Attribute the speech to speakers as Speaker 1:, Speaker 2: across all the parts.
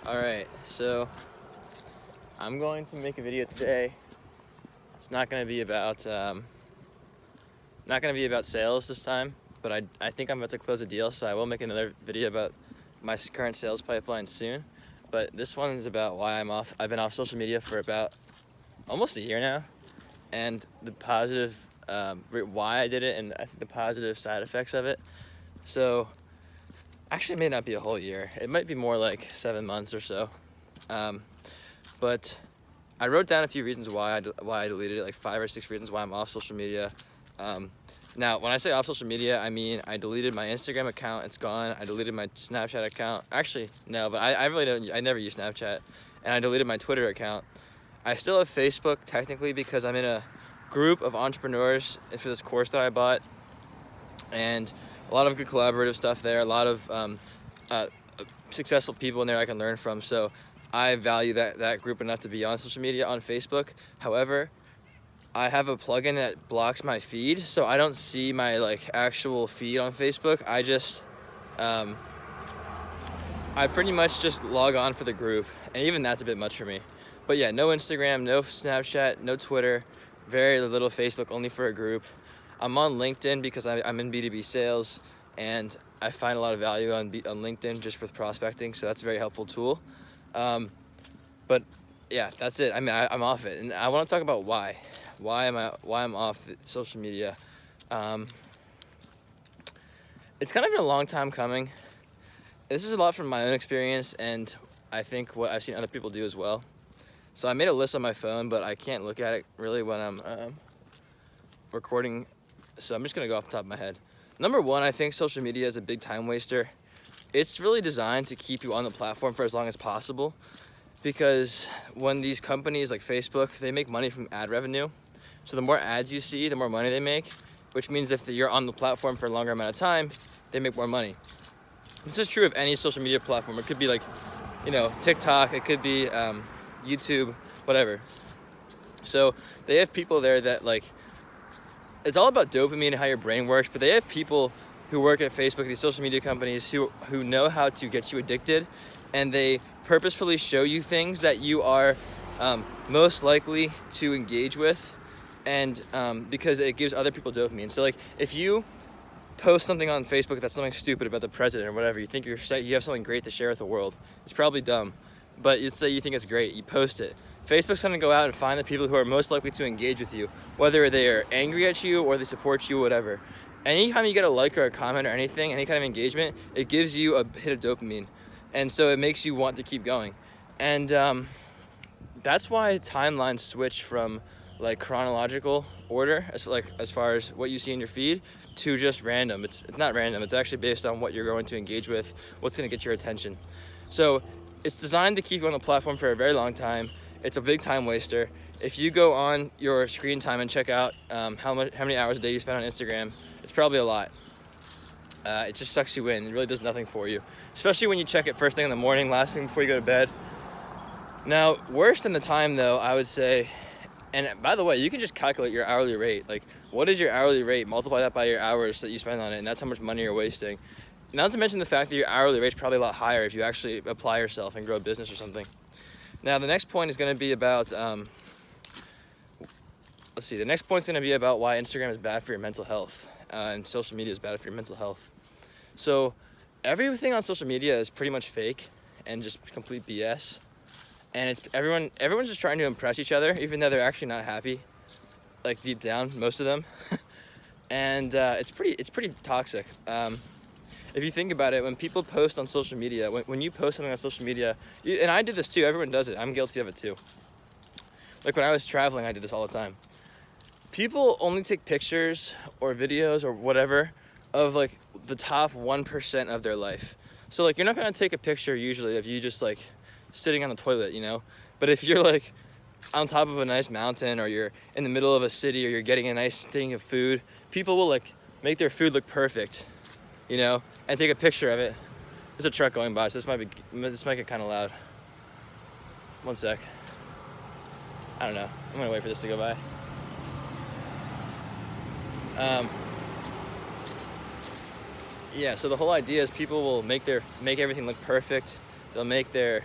Speaker 1: Alright, so I'm going to make a video today. It's not going to be about sales this time, but I think I'm about to close a deal, so I will make another video about my current sales pipeline soon. But this one is about why I'm off. I've been off social media for about almost a year now, and the positive why I did it, and I think the positive side effects of it. So actually, it may not be a whole year. It might be more like 7 months or so. But I wrote down a few reasons why I deleted it, like 5 or 6 reasons why I'm off social media. Now, when I say off social media, I mean I deleted my Instagram account. It's gone. I deleted my Snapchat account. Actually, no, but I really don't. I never use Snapchat, and I deleted my Twitter account. I still have Facebook technically because I'm in a group of entrepreneurs for this course that I bought, and a lot of good collaborative stuff there, a lot of successful people in there I can learn from. So I value that group enough to be on social media on Facebook. However, I have a plugin that blocks my feed, so I don't see my actual feed on Facebook. I just I pretty much just log on for the group, and even that's a bit much for me. But yeah, no Instagram, no Snapchat, no Twitter, very little Facebook, only for a group. I'm on LinkedIn because I'm in B2B sales, and I find a lot of value on LinkedIn just with prospecting, so that's a very helpful tool. But yeah, that's it. I mean, I'm off it, and I want to talk about why I'm off social media. It's kind of been a long time coming. This is a lot from my own experience, and I think what I've seen other people do as well. So I made a list on my phone, but I can't look at it really when I'm recording, so I'm just gonna go off the top of my head. Number one, I think social media is a big time waster. It's really designed to keep you on the platform for as long as possible, because when these companies like Facebook, they make money from ad revenue. So the more ads you see, the more money they make, which means if you're on the platform for a longer amount of time, they make more money. This is true of any social media platform. It could be TikTok, it could be YouTube, whatever. So they have people there that it's all about dopamine and how your brain works, but they have people who work at Facebook, these social media companies, who know how to get you addicted, and they purposefully show you things that you are most likely to engage with, and because it gives other people dopamine. So if you post something on Facebook that's something stupid about the president or whatever, you think you have something great to share with the world. It's probably dumb, but let's say you think it's great, you post it. Facebook's going to go out and find the people who are most likely to engage with you, whether they are angry at you or they support you, whatever. Anytime you get a like or a comment or anything, any kind of engagement, it gives you a hit of dopamine, and so it makes you want to keep going. And that's why timelines switch from chronological order as far as what you see in your feed to just random. It's not random. It's actually based on what you're going to engage with, what's going to get your attention. So it's designed to keep you on the platform for a very long time. It's a big time waster. If you go on your screen time and check out how many hours a day you spend on Instagram, it's probably a lot. It just sucks you in. It really does nothing for you, especially when you check it first thing in the morning, last thing before you go to bed. Now, worse than the time though, I would say, and by the way, you can just calculate your hourly rate. What is your hourly rate? Multiply that by your hours that you spend on it, and that's how much money you're wasting. Not to mention the fact that your hourly rate's probably a lot higher if you actually apply yourself and grow a business or something. Now, the next point is going to be about, the next point is going to be about why Instagram is bad for your mental health, and social media is bad for your mental health. So everything on social media is pretty much fake and just complete BS. And everyone's just trying to impress each other, even though they're actually not happy, deep down, most of them. And it's pretty toxic. If you think about it, when people post on social media, when you post something on social media, and I did this too, everyone does it, I'm guilty of it too. When I was traveling, I did this all the time. People only take pictures or videos or whatever of the top 1% of their life. So you're not gonna take a picture usually of you just sitting on the toilet, But if you're on top of a nice mountain, or you're in the middle of a city, or you're getting a nice thing of food, people will make their food look perfect, and take a picture of it. There's a truck going by, so this might get kind of loud. One sec. I don't know. I'm gonna wait for this to go by. Yeah. So the whole idea is people will make everything look perfect. They'll make their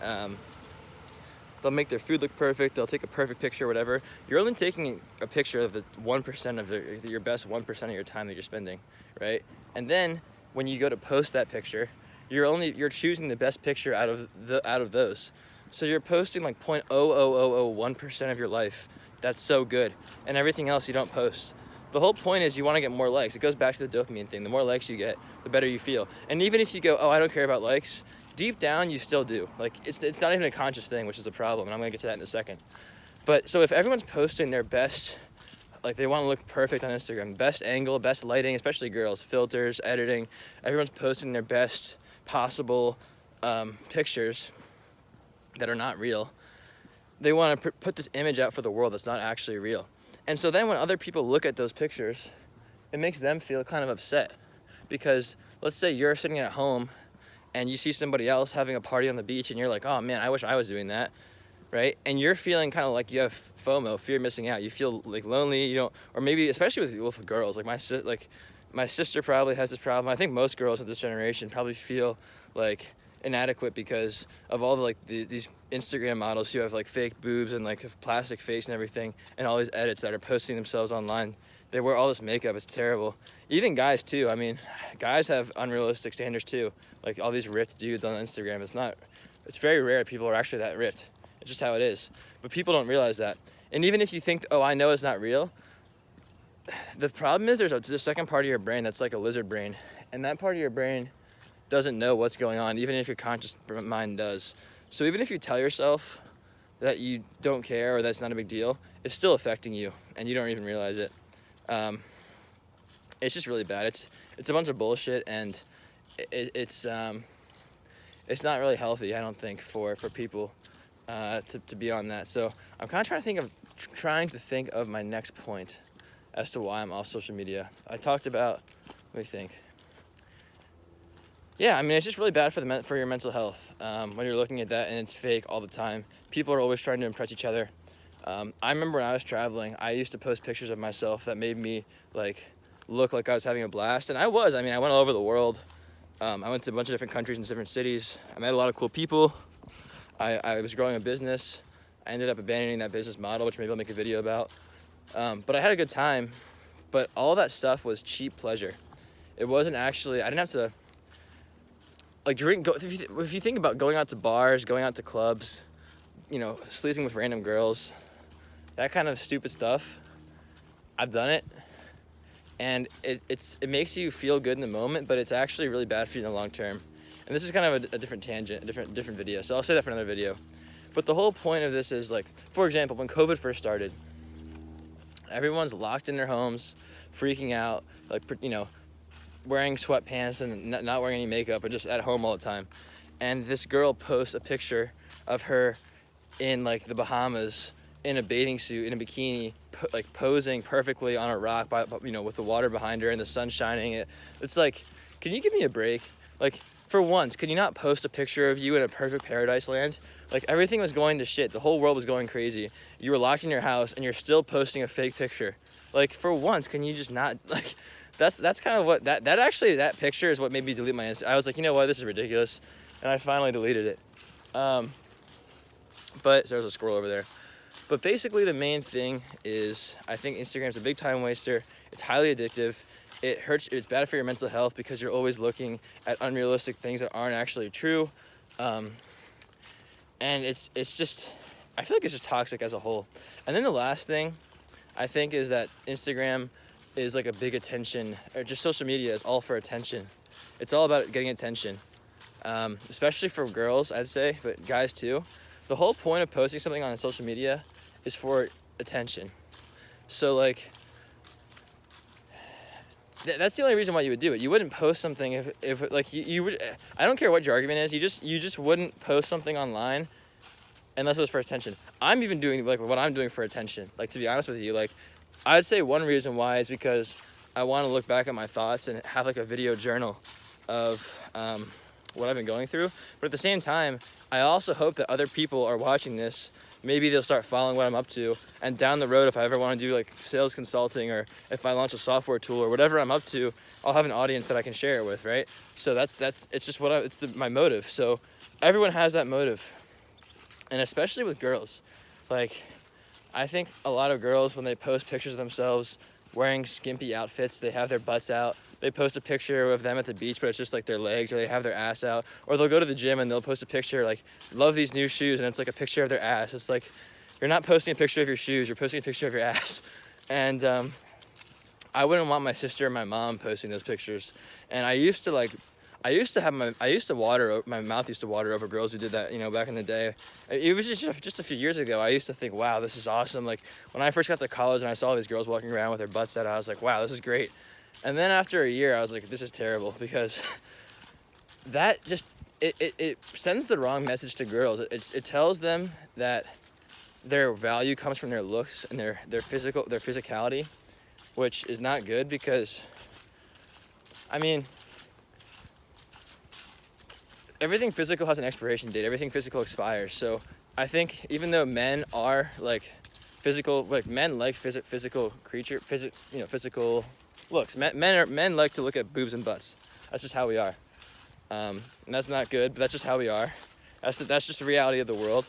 Speaker 1: They'll make their food look perfect. They'll take a perfect picture, whatever. You're only taking a picture of the 1% of your best 1% of your time that you're spending, right? And then when you go to post that picture, you're choosing the best picture out of those. So you're posting like 0.00001% of your life. That's so good, and everything else you don't post. The whole point is you want to get more likes. It goes back to the dopamine thing. The more likes you get, the better you feel. And even if you go, oh, I don't care about likes, deep down you still do. Like it's not even a conscious thing, which is a problem, and I'm gonna get to that in a second. But so if everyone's posting their best, like they want to look perfect on Instagram, best angle, best lighting, especially girls, filters, editing, everyone's posting their best possible pictures that are not real. They want to put this image out for the world that's not actually real. And so then when other people look at those pictures, it makes them feel kind of upset, because let's say you're sitting at home and you see somebody else having a party on the beach and you're like, oh man, I wish I was doing that, right? And you're feeling kind of like you have FOMO, fear of missing out. You feel like lonely, you don't, or maybe especially with girls, like my sister probably has this problem. I think most girls of this generation probably feel like inadequate because of all these Instagram models who have like fake boobs and like a plastic face and everything, and all these edits that are posting themselves online. They wear all this makeup. It's terrible. Even guys too. I mean, guys have unrealistic standards too. Like all these ripped dudes on Instagram. It's very rare people are actually that ripped. It's just how it is. But people don't realize that. And even if you think, oh, I know it's not real, the problem is there's a second part of your brain that's like a lizard brain. And that part of your brain doesn't know what's going on, even if your conscious mind does. So even if you tell yourself that you don't care or that's not a big deal, it's still affecting you and you don't even realize it. It's just really bad. It's a bunch of bullshit, and it's not really healthy, I don't think, for people to be on that. So I'm kind of trying to think of my next point as to why I'm off social media. I talked about, let me think. Yeah, I mean, it's just really bad for your mental health when you're looking at that and it's fake all the time. People are always trying to impress each other. I remember when I was traveling, I used to post pictures of myself that made me like look like I was having a blast, and I went all over the world. I went to a bunch of different countries and different cities. I met a lot of cool people. I was growing a business. I ended up abandoning that business model, which maybe I'll make a video about. But I had a good time. But all that stuff was cheap pleasure. It wasn't actually, I didn't have to like if you think about going out to bars, going out to clubs, sleeping with random girls, that kind of stupid stuff, I've done it. And it makes you feel good in the moment, but it's actually really bad for you in the long term. And this is kind of a different tangent, a different video. So I'll say that for another video. But the whole point of this is, like, for example, when COVID first started, everyone's locked in their homes, freaking out, like, wearing sweatpants and not wearing any makeup and just at home all the time. And this girl posts a picture of her in like the Bahamas in a bathing suit, in a bikini, posing perfectly on a rock with the water behind her and the sun shining. It's like, can you give me a break? Like, for once, can you not post a picture of you in a perfect paradise land? Like, everything was going to shit. The whole world was going crazy. You were locked in your house and you're still posting a fake picture. Like, for once, can you just not, like, that's kind of what, that picture is what made me delete my Instagram. I was like, you know what, this is ridiculous. And I finally deleted it. But there's a squirrel over there. But basically the main thing is, I think Instagram's a big time waster. It's highly addictive. It hurts. It's bad for your mental health because you're always looking at unrealistic things that aren't actually true. And it's just, I feel like it's just toxic as a whole. And then the last thing I think is that Instagram is like a big attention, or just social media is all for attention. It's all about getting attention, especially for girls, I'd say, but guys too. The whole point of posting something on social media is for attention. So like, that's the only reason why you would do it. You wouldn't post something if like you would, I don't care what your argument is, you just wouldn't post something online unless it was for attention. I'm even doing like what I'm doing for attention. Like, to be honest with you, like, I'd say one reason why is because I want to look back at my thoughts and have like a video journal of what I've been going through. But at the same time, I also hope that other people are watching this. Maybe they'll start following what I'm up to, and down the road, if I ever want to do like sales consulting, or if I launch a software tool or whatever I'm up to, I'll have an audience that I can share it with, right? So it's just my motive. So everyone has that motive. And especially with girls. Like, I think a lot of girls, when they post pictures of themselves wearing skimpy outfits, they have their butts out. They post a picture of them at the beach, but it's just like their legs, or they have their ass out. Or they'll go to the gym and they'll post a picture like, love these new shoes, and it's like a picture of their ass. It's like, you're not posting a picture of your shoes, you're posting a picture of your ass. And I wouldn't want my sister or my mom posting those pictures. And my mouth used to water over girls who did that, you know, back in the day. It was just a few years ago. I used to think, wow, this is awesome. Like, when I first got to college and I saw these girls walking around with their butts out, I was like, wow, this is great. And then after a year, I was like, this is terrible, because that just, it sends the wrong message to girls. It tells them that their value comes from their looks and their physicality, which is not good, because, I mean, everything physical has an expiration date. Everything physical expires. So I think even though men are like physical, like men like physical looks. Men like to look at boobs and butts. That's just how we are. And that's not good, but that's just how we are. That's just the reality of the world.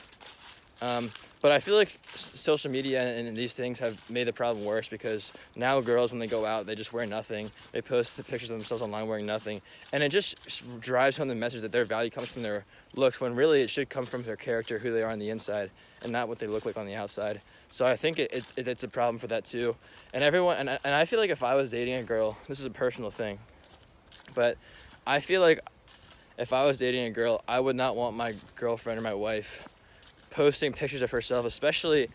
Speaker 1: But I feel like social media and these things have made the problem worse, because now girls, when they go out, they just wear nothing. They post the pictures of themselves online wearing nothing. And it just drives home the message that their value comes from their looks, when really it should come from their character, who they are on the inside, and not what they look like on the outside. So I think it's a problem for that too. And I feel like if I was dating a girl, this is a personal thing, but I feel like if I was dating a girl, I would not want my girlfriend or my wife posting pictures of herself, especially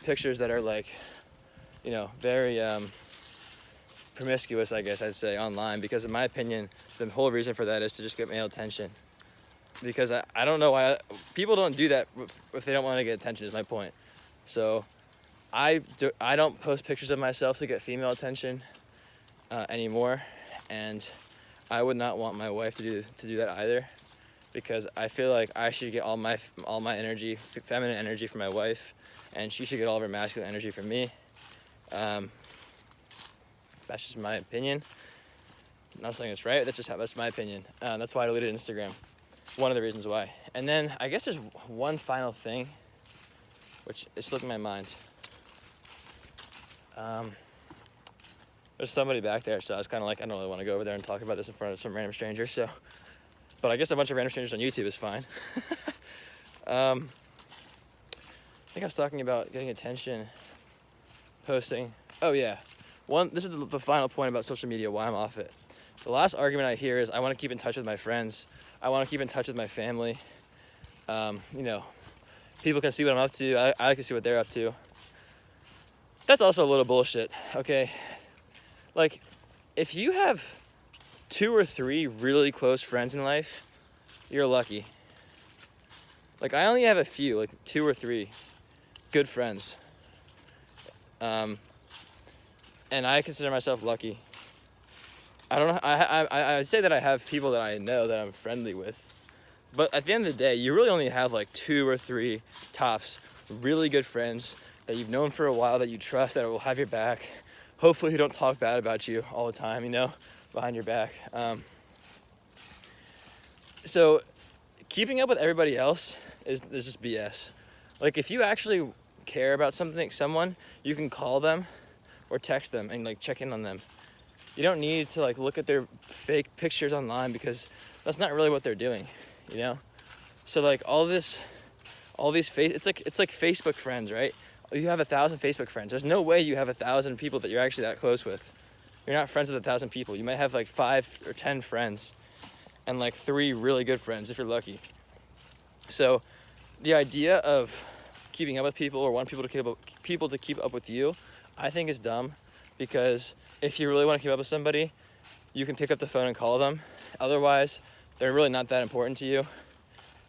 Speaker 1: pictures that are like, you know, very promiscuous, I guess I'd say, online, because in my opinion, the whole reason for that is to just get male attention. Because I don't know why people don't do that if they don't want to get attention, is my point. So I don't post pictures of myself to get female attention anymore, and I would not want my wife to do that either, because I feel like I should get all my energy, feminine energy, from my wife, and she should get all of her masculine energy from me. That's just my opinion. I'm not saying it's right. That's my opinion. That's why I deleted Instagram. One of the reasons why. And then I guess there's one final thing, which is slipping my mind. There's somebody back there, so I was kind of like, I don't really want to go over there and talk about this in front of some random stranger. So. But I guess a bunch of random strangers on YouTube is fine. I think I was talking about getting attention, posting. Oh yeah, this is the final point about social media, why I'm off it. The last argument I hear is I want to keep in touch with my friends. I want to keep in touch with my family. You know, people can see what I'm up to. I like to see what they're up to. That's also a little bullshit, okay? Like, if you have 2 or 3 really close friends in life, you're lucky. Like, I only have a few, like 2 or 3 good friends. And I consider myself lucky. I don't know, I'd say that I have people that I know that I'm friendly with. But at the end of the day, you really only have like 2 or 3 tops, really good friends that you've known for a while, that you trust, that will have your back. Hopefully who don't talk bad about you all the time, you know, behind your back. So keeping up with everybody else is just BS. Like, if you actually care about someone, you can call them or text them and like check in on them. You don't need to like look at their fake pictures online, because that's not really what they're doing, you know? So like it's like Facebook friends, right? You have 1,000 Facebook friends. There's no way you have 1,000 people that you're actually that close with. You're not friends with 1,000 people. You might have like 5 or 10 friends and like 3 really good friends if you're lucky. So the idea of keeping up with people or wanting people to keep up with you, I think is dumb, because if you really want to keep up with somebody, you can pick up the phone and call them. Otherwise, they're really not that important to you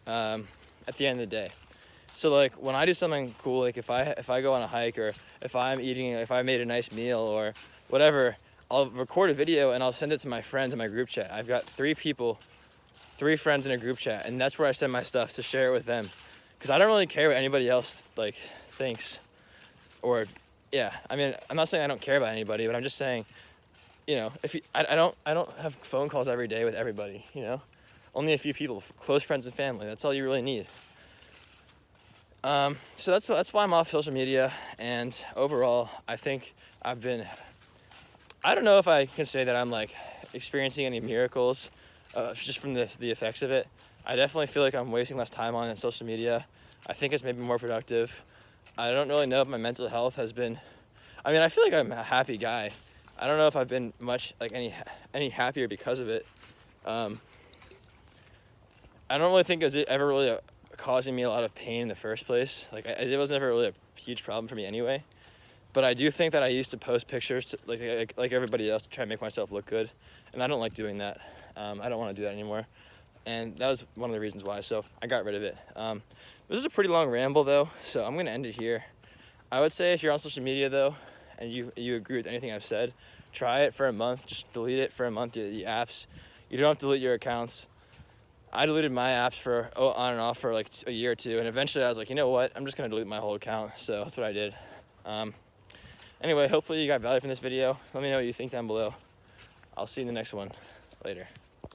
Speaker 1: at the end of the day. So like, when I do something cool, like if I go on a hike, or if I made a nice meal or whatever, I'll record a video and I'll send it to my friends in my group chat. I've got 3 friends in a group chat, and that's where I send my stuff to share it with them. Because I don't really care what anybody else like thinks, or yeah. I mean, I'm not saying I don't care about anybody, but I'm just saying, you know, I don't have phone calls every day with everybody. You know, only a few people, close friends and family. That's all you really need. So that's why I'm off social media, and overall, I think I don't know if I can say that I'm like experiencing any miracles just from the effects of it. I definitely feel like I'm wasting less time on social media. I think it's maybe more productive. I don't really know if my mental health has been, I mean, I feel like I'm a happy guy. I don't know if I've been much like any happier because of it. I don't really think it was ever really causing me a lot of pain in the first place. Like it was never really a huge problem for me anyway. But I do think that I used to post pictures to, like everybody else, to try to make myself look good, and I don't like doing that. I don't want to do that anymore, and that was one of the reasons why. So I got rid of it. This is a pretty long ramble though, so I'm gonna end it here. I would say if you're on social media though, and you agree with anything I've said, try it for a month. Just delete it for a month. The apps. You don't have to delete your accounts. I deleted my apps for on and off for like a year or two, and eventually I was like, you know what? I'm just gonna delete my whole account. So that's what I did. Anyway, hopefully you got value from this video. Let me know what you think down below. I'll see you in the next one. Later.